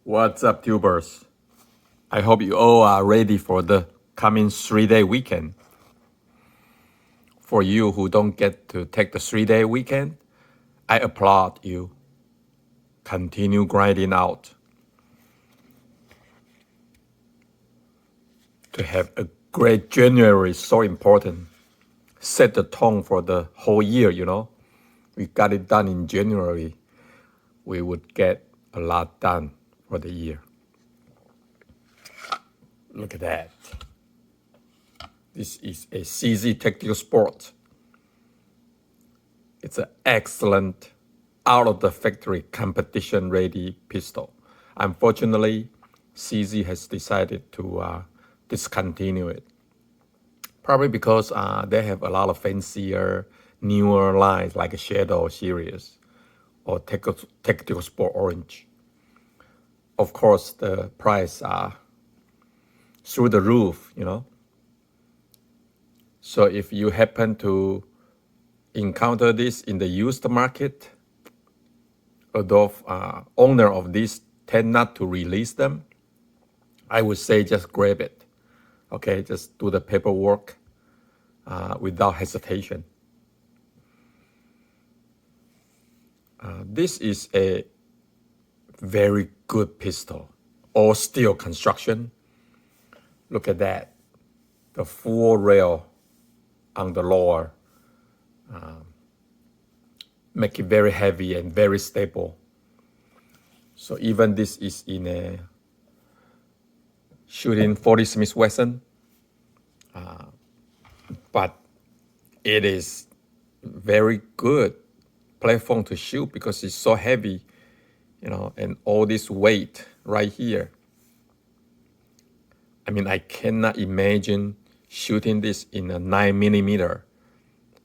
What's up, tubers? I hope you all are ready for the coming 3-day weekend. For you who don't get to take the 3-day weekend, I applaud you. Continue grinding out. To have a great January is so important. Set the tone for the whole year, We got it done in January. We would get a lot done for the year. Look at that. This is a CZ Tactical Sport. It's an excellent, out-of-the-factory competition-ready pistol. Unfortunately, CZ has decided to discontinue it. Probably because they have a lot of fancier, newer lines like a Shadow series or Tactical Sport Orange. Of course, the price are through the roof, So if you happen to encounter this in the used market, although owner of this tend not to release them, I would say just grab it. Okay, just do the paperwork without hesitation. This is a very good pistol, all steel construction. Look at that, the full rail on the lower, make it very heavy and very stable. So even this is in a shooting 40 Smith Wesson, but it is very good platform to shoot because it's so heavy, and all this weight right here. I mean, I cannot imagine shooting this in a 9mm,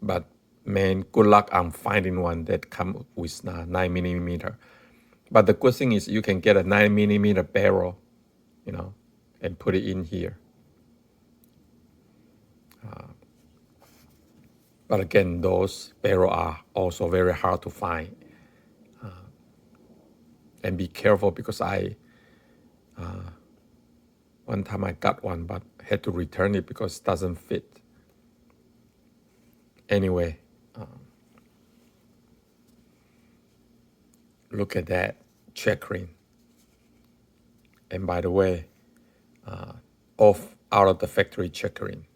but man, good luck on finding one that comes with 9mm. But the good thing is you can get a 9mm barrel, and put it in here. But again, those barrels are also very hard to find. And be careful because one time I got one, but had to return it because it doesn't fit. Anyway, look at that checkering. And by the way, out of the factory checkering.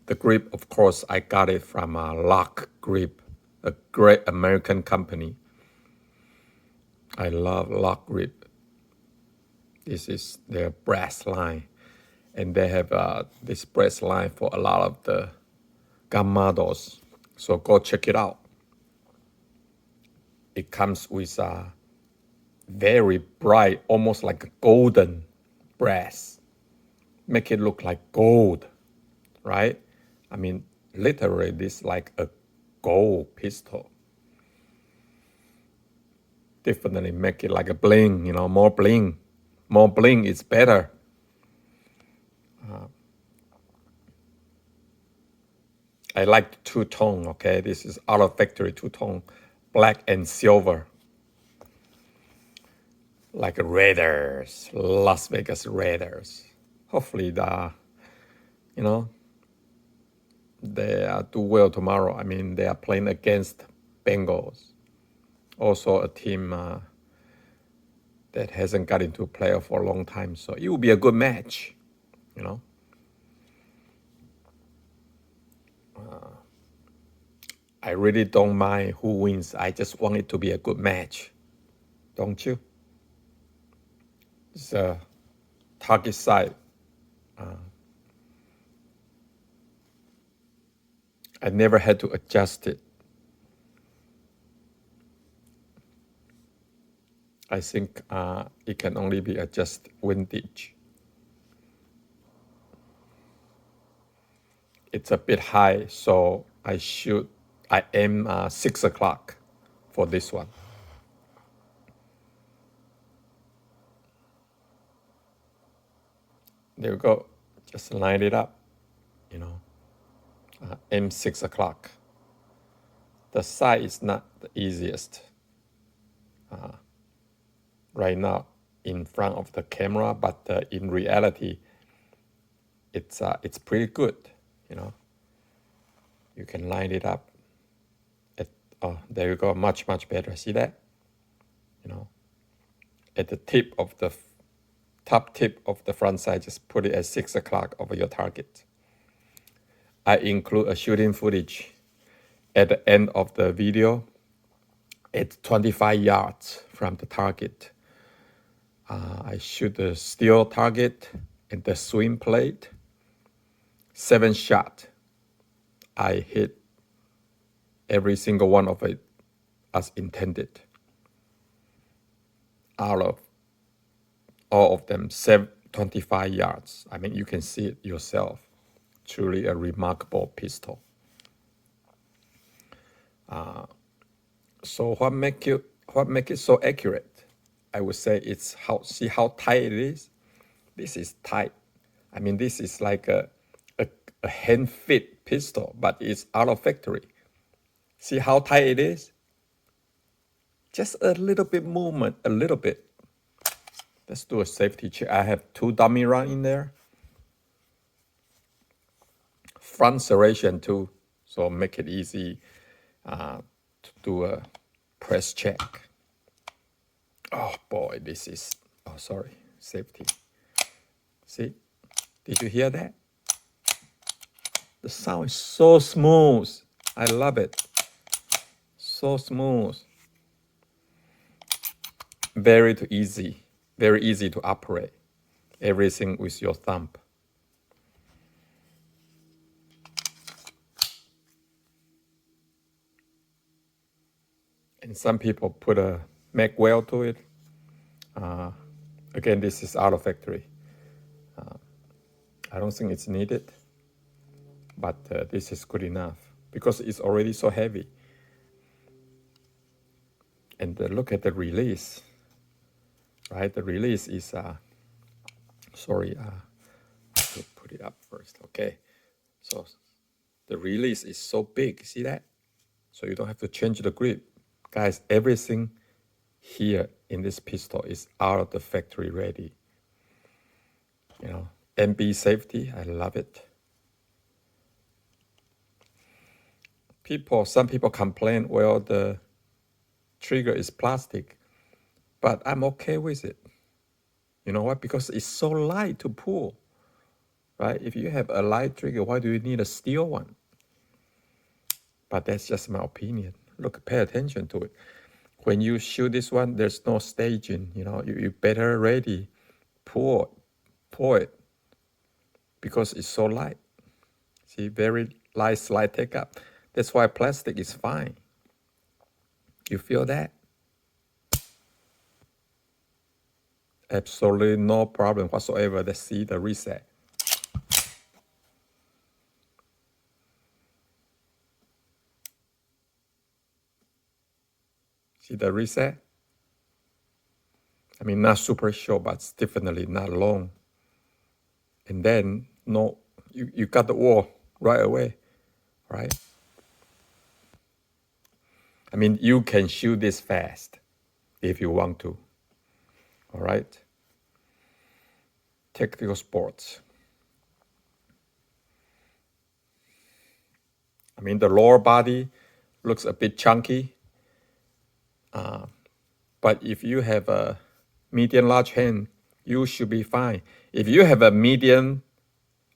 The grip, of course, I got it from Lock Grip, a great American company. I love Lock Grip. This is their brass line. And they have this brass line for a lot of the gun models. So go check it out. It comes with a very bright, almost like a golden brass. Make it look like gold, right? I mean, literally, this is like a gold pistol. Definitely make it like a bling, more bling. More bling is better. I like the two-tone, okay? This is out of factory two-tone, black and silver. Like Raiders, Las Vegas Raiders. Hopefully they do well tomorrow. I mean, they are playing against Bengals. Also a team that hasn't got into a playoff for a long time. So it will be a good match, I really don't mind who wins. I just want it to be a good match. Don't you? It's a target sight. I never had to adjust it. I think it can only be adjusted windage. It's a bit high, so I aim 6 o'clock for this one. There you go. Just line it up, aim 6 o'clock. The sight is not the easiest. Right now, in front of the camera, but in reality, it's pretty good. You know, you can line it up. Oh, there you go, much better. See that? You know, at the tip of the top tip of the front side, just put it at 6 o'clock over your target. I include a shooting footage at the end of the video at 25 yards from the target. I shoot the steel target and the swing plate. 7 shots. I hit every single one of it as intended. Out of all of them, 25 yards. I mean, you can see it yourself. Truly a remarkable pistol. So what make it so accurate? I would say it's see how tight it is. This is tight. I mean, this is like a hand fit pistol, but it's out of factory. See how tight it is? Just a little bit movement, a little bit. Let's do a safety check. I have 2 dummy rounds in there. Front serration too, so make it easy to do a press check. Oh boy, this is, oh sorry, safety. See, did you hear that? The sound is so smooth. I love it. So smooth. Very easy to operate. Everything with your thumb. And some people put a mag well to it. Again, this is out of factory. I don't think it's needed, but this is good enough because it's already so heavy. And look at the release, right? The release is, sorry, to put it up first, okay? So the release is so big, see that? So you don't have to change the grip. Guys, everything here in this pistol is out of the factory ready. You know, MB safety, I love it. Some people complain, well, the trigger is plastic, but I'm okay with it. You know what? Because it's so light to pull, right? If you have a light trigger, why do you need a steel one? But that's just my opinion. Look, pay attention to it. When you shoot this one, there's no staging. You know, you better ready, pull it, because it's so light. See, very light slide take up. That's why plastic is fine. You feel that? Absolutely no problem whatsoever. Let's see the reset. See the reset? I mean, not super short, but it's definitely not long. And then, no, you got the wall right away, right? I mean, you can shoot this fast if you want to, all right? Tactical sports. I mean, the lower body looks a bit chunky, but if you have a medium large hand, you should be fine. If you have a medium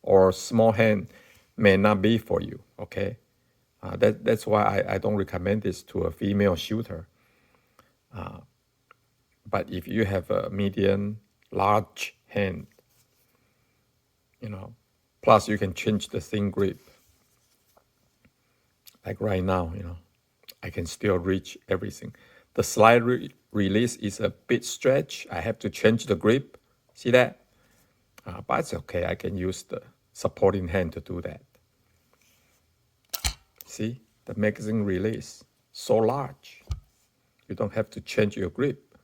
or small hand, may not be for you, okay? That's why I don't recommend this to a female shooter. But if you have a medium large hand, you know, plus you can change the thin grip. Like right now, you know, I can still reach everything. The slide release is a bit stretch. I have to change the grip. See that? But it's okay. I can use the supporting hand to do that. See? The magazine release. So large. You don't have to change your grip.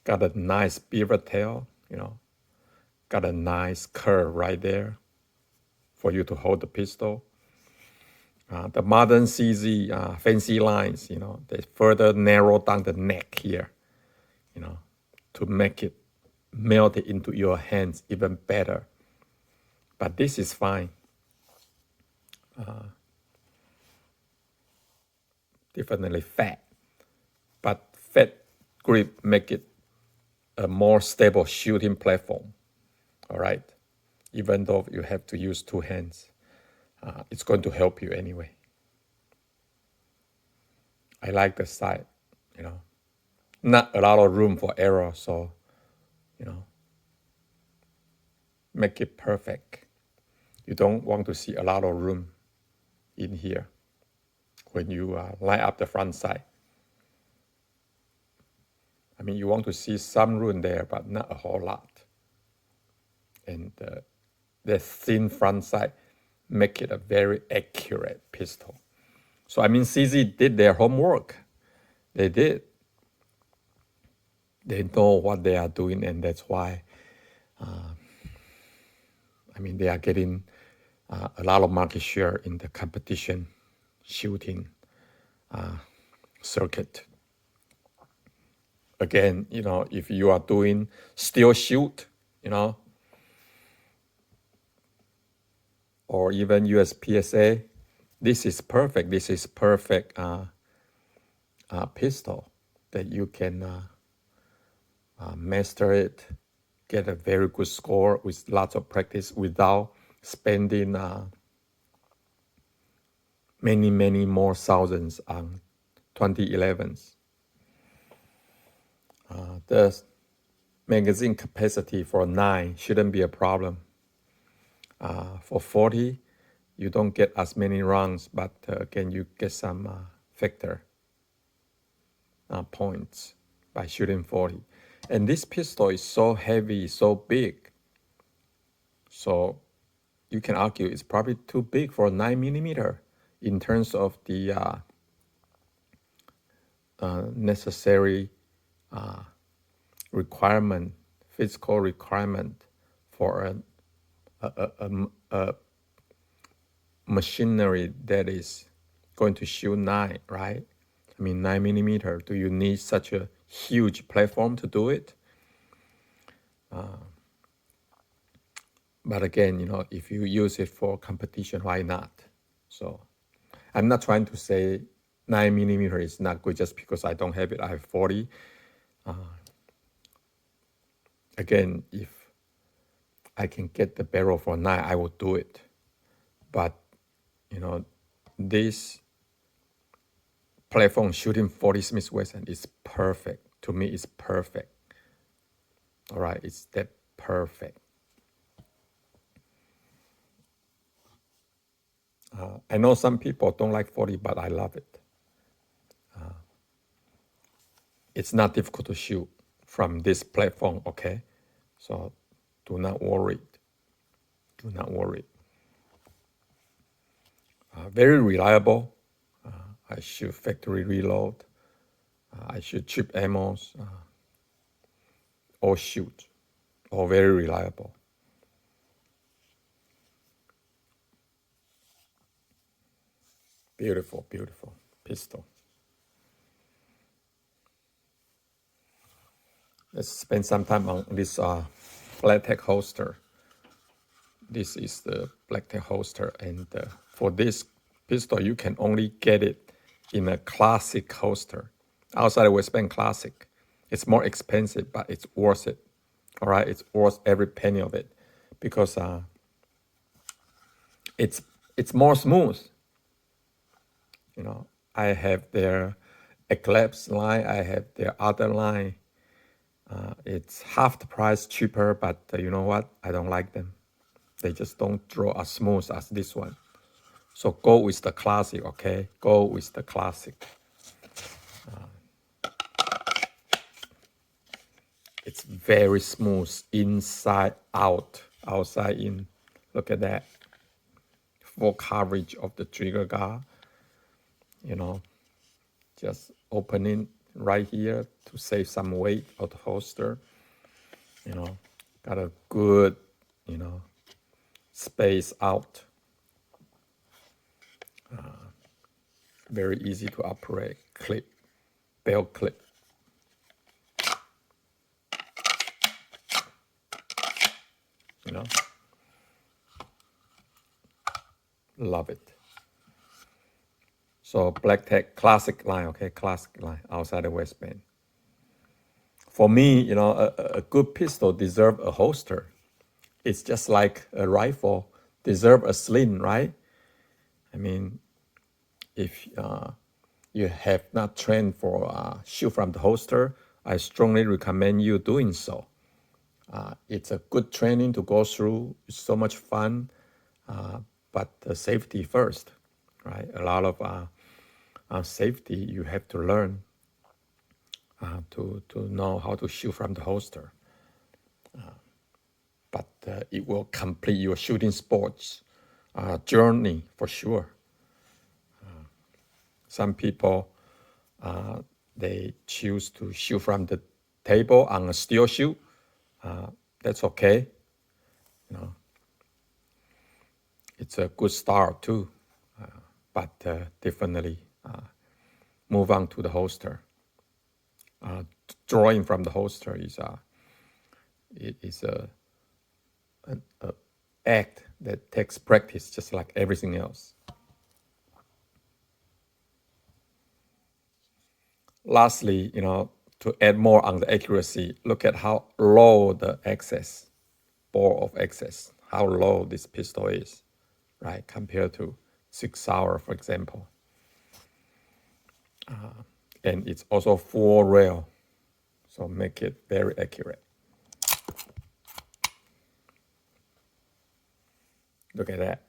Got a nice beaver tail, you know. Got a nice curve right there for you to hold the pistol. The modern CZ fancy lines, you know, they further narrow down the neck here, you know, to make it melt it into your hands even better. But this is fine. Definitely fat, but fat grip make it a more stable shooting platform. All right, even though you have to use two hands, it's going to help you anyway. I like the side, not a lot of room for error, so make it perfect. You don't want to see a lot of room in here when you line up the front side. I mean, you want to see some room there, but not a whole lot. And the thin front side make it a very accurate pistol. So I mean, CZ did their homework. They did. They know what they are doing, and that's why, they are getting a lot of market share in the competition shooting circuit. Again, if you are doing still shoot, or even USPSA, this is perfect. This is perfect pistol that you can master it, get a very good score with lots of practice without spending many more thousands on 2011s. The magazine capacity for 9 shouldn't be a problem. For 40, you don't get as many rounds, but again, you get some factor points by shooting 40. And this pistol is so heavy, so big. So you can argue it's probably too big for a 9mm in terms of the necessary requirement, physical requirement for a machinery that is going to shoot 9, right? I mean, 9mm. Do you need such a huge platform to do it? But again, if you use it for competition, why not? So I'm not trying to say 9mm is not good just because I don't have it. I have 40. Again, if I can get the barrel for 9, I will do it. But, this platform shooting 40 Smith & Wesson is perfect. To me, it's perfect. All right, it's that perfect. I know some people don't like 40, but I love it. It's not difficult to shoot from this platform, okay? So do not worry. Do not worry. Very reliable. I shoot factory reload. I shoot cheap ammos. All shoot. All very reliable. Beautiful, beautiful pistol. Let's spend some time on this Bladetech holster. This is the Bladetech holster, and for this pistol, you can only get it in a classic holster. Outside of Westband Classic, it's more expensive, but it's worth it. All right, it's worth every penny of it because it's more smooth. I have their Eclipse line. I have their other line. It's half the price cheaper, but you know what? I don't like them. They just don't draw as smooth as this one. So go with the classic, okay? Go with the classic. It's very smooth inside out, outside in. Look at that. Full coverage of the trigger guard. Just opening right here to save some weight of the holster. Got a good, space out. Very easy to operate. Clip, belt clip. you know. Love it. So Bladetech classic line, okay, classic line outside the waistband. For me, you know, a good pistol deserves a holster. It's just like a rifle deserves a sling, right? I mean, if you have not trained for shoot from the holster, I strongly recommend you doing so. It's a good training to go through. It's so much fun, but the safety first, right? A lot of safety you have to learn to know how to shoot from the holster. But it will complete your shooting sports journey for sure. Some people, they choose to shoot from the table on a steel shoe. That's okay. You know, it's a good start too. But definitely move on to the holster. Drawing from the holster is an act that takes practice, just like everything else. Lastly, you know, to add more on the accuracy, look at how low the access, bore of access, how low this pistol is, right, compared to 6 Sauer, for example. And it's also full rail, so make it very accurate. Look at that.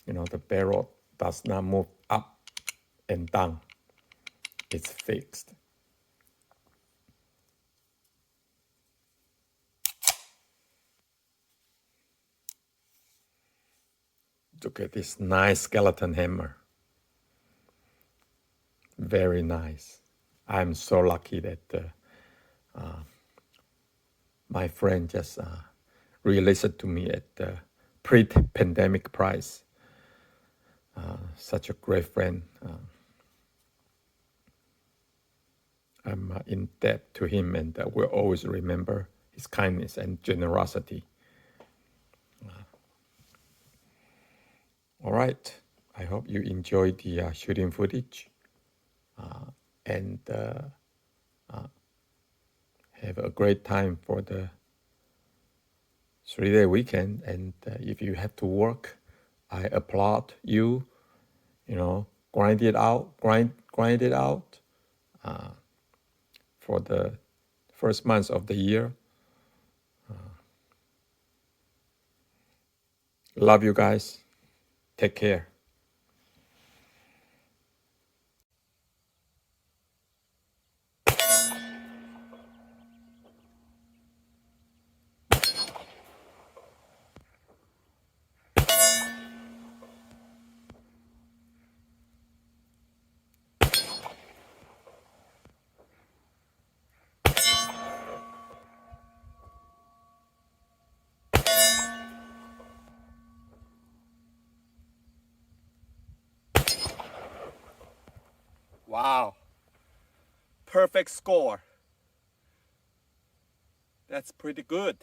You know, the barrel does not move up and down. It's fixed. Look at this nice skeleton hammer. Very nice. I'm so lucky that my friend just released it to me at the pre-pandemic price. Such a great friend. I'm in debt to him, and will always remember his kindness and generosity. All right. I hope you enjoyed the shooting footage and have a great time for the 3-day weekend. And if you have to work, I applaud you. You know, grind it out for the first months of the year. Love you guys. Take care. Wow. Perfect score. That's pretty good.